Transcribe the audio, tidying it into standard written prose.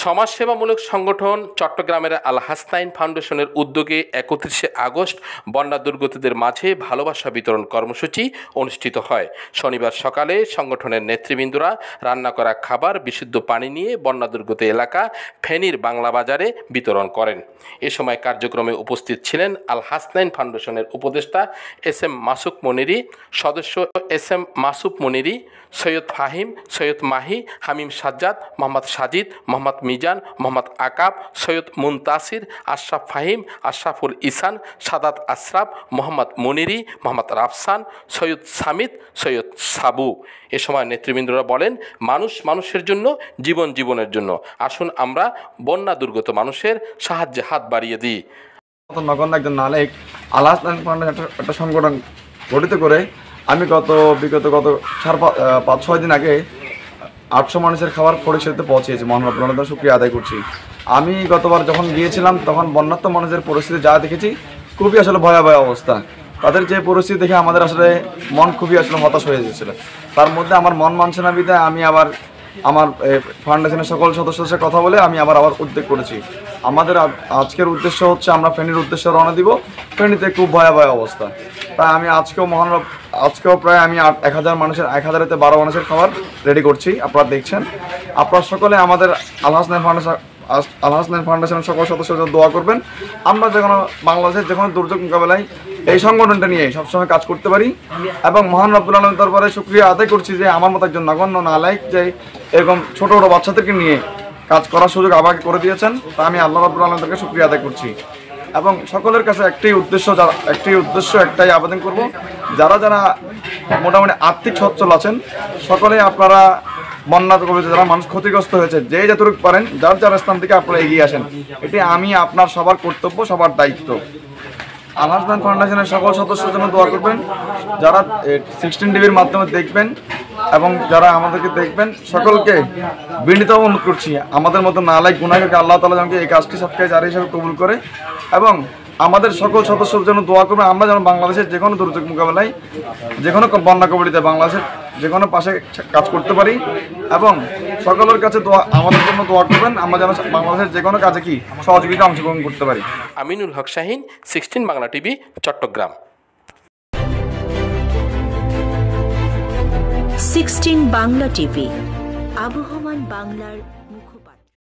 সমাজসেবামূলক সংগঠন চট্টগ্রামের আল হাসনাইন ফাউন্ডেশনের উদ্যোগে 31শে আগস্ট বন্যা দুর্গতদের মাঝে ভালোবাসা বিতরণ কর্মসূচি অনুষ্ঠিত হয়। শনিবার সকালে সংগঠনের নেতৃবৃন্দরা রান্না করা খাবার, বিশুদ্ধ পানি নিয়ে বন্যা দুর্গত এলাকা ফেনীর বাংলা বাজারে বিতরণ করেন। এ সময় কার্যক্রমে উপস্থিত ছিলেন আল হাসনাইন ফাউন্ডেশনের উপদেষ্টা এস.এম. মাসুক মনিরি, সদস্য এস.এম. মাসুক মনিরি, সৈয়দ ফাহিম, সৈয়দ মাহি, হামিম সাজ্জাদ, মোহাম্মদ সাজিদ, মোহাম্মদ মিজান, মোহাম্মদ আকাব, সৈয়দ মুনতাসির, আশরাফ ফাহিম, আশরাফুল ইসান, সাদাত আশরাফ, মোহাম্মদ মনিরি, মোহাম্মদ রাফসান, সৈয়দ সামিদ, সৈয়দ সাবু। এ সময় নেতৃবৃন্দরা বলেন, মানুষ মানুষের জন্য, জীবন জীবনের জন্য। আসুন আমরা বন্যা দুর্গত মানুষের সাহায্যে হাত বাড়িয়ে দিই। নগণ্য একজন নালায়ক আল হাসনাইন ফাউন্ডেশন একটা সংগঠন গঠিত করে আমি বিগত 5-6 দিন আগে 800 মানুষের খাবার পরিষেবাতে পৌঁছেছি। মহান রব্বুল আলামিনের শুকরিয়া আদায় করছি। আমি গতবার যখন গিয়েছিলাম তখন বন্যার্ত মানুষের পরিস্থিতি যা দেখেছি, খুবই আসলে ভয়াবহ অবস্থা। তাদের যে পরিস্থিতি দেখে আমাদের আসলে মন খুবই আসলে হতাশ হয়ে গিয়েছিল। তার মধ্যে আমার মন মানছে না বিধায় আমি আবার আমার ফাউন্ডেশনের সকল সদস্যদের সাথে কথা বলে আমি আবার উদ্যোগ করেছি। আমাদের আজকের উদ্দেশ্য হচ্ছে আমরা ফেনীর উদ্দেশ্যে রওনা দিব। ফেনীতে খুব ভয়াবহ অবস্থা। তাই আমি আজকেও প্রায় আমি 1000-তে 12 মানুষের খাবার রেডি করছি। আপনারা দেখছেন। আপনারা সকলে আমাদের আল হাসনাইন ফাউন্ডেশনের সকল সদস্যদের দোয়া করবেন। আমরা বাংলাদেশের যে কোনো দুর্যোগ মোকাবেলায় এই সংগঠনটা নিয়ে সবসময় কাজ করতে পারি এবং মহান রব্বুল আলামিনের দরবারে শুকরিয়া আদায় করছি যে আমার মতো একজন নগণ্য নালায়েক যে এরকম ছোট ছোট বাচ্চাদেরকে নিয়ে কাজ করার সুযোগ আমাকে করে দিয়েছেন। তা আমি আল্লাহ রাব্বুল আলামিনকে শুকরিয়া আদায় করছি এবং সকলের কাছে একটাই আবেদন করব, যারা মোটামুটি আর্থিক সচ্ছল আছেন সকলেই আপনারা বন্যা কবলিত যারা মানুষ ক্ষতিগ্রস্ত হয়েছে যে যতটুকু পারেন যার স্থান থেকে আপনারা এগিয়ে আসেন। এটি আমি আপনার সবার কর্তব্য, সবার দায়িত্ব। আল হাসনাইন ফাউন্ডেশনের সকল সদস্যদের জন্য দোয়া করবেন। যারা 16 টিভির মাধ্যমে দেখবেন এবং যারা আমাদেরকে দেখবেন সকলকে বিনীত অনুরোধ করছি, আমাদের মতো নালায়েক গুনাহগারকে আল্লাহ তাআলা যেন এই কাজটি সবচেয়ে জারি হিসেবে কবুল করে এবং আমাদের সকল সদস্যদের জন্য দোয়া করবেন। আমরা যেন বাংলাদেশের যে কোনো দুর্যোগ মোকাবেলায়, যে কোনো বন্যা কবলিত বাংলাদেশের যে কোনো পাশে কাজ করতে পারি এবং সকলের কাছে আমাদের জন্য দোয়া করবেন। আমরা যেন বাংলাদেশের যে কোনো কাজে সহযোগিতা অংশগ্রহণ করতে পারি। আমিনুল হক শাহিন, 16 বাংলা টিভি, চট্টগ্রাম। 16 বাংলা টিভি, আবহমান বাংলার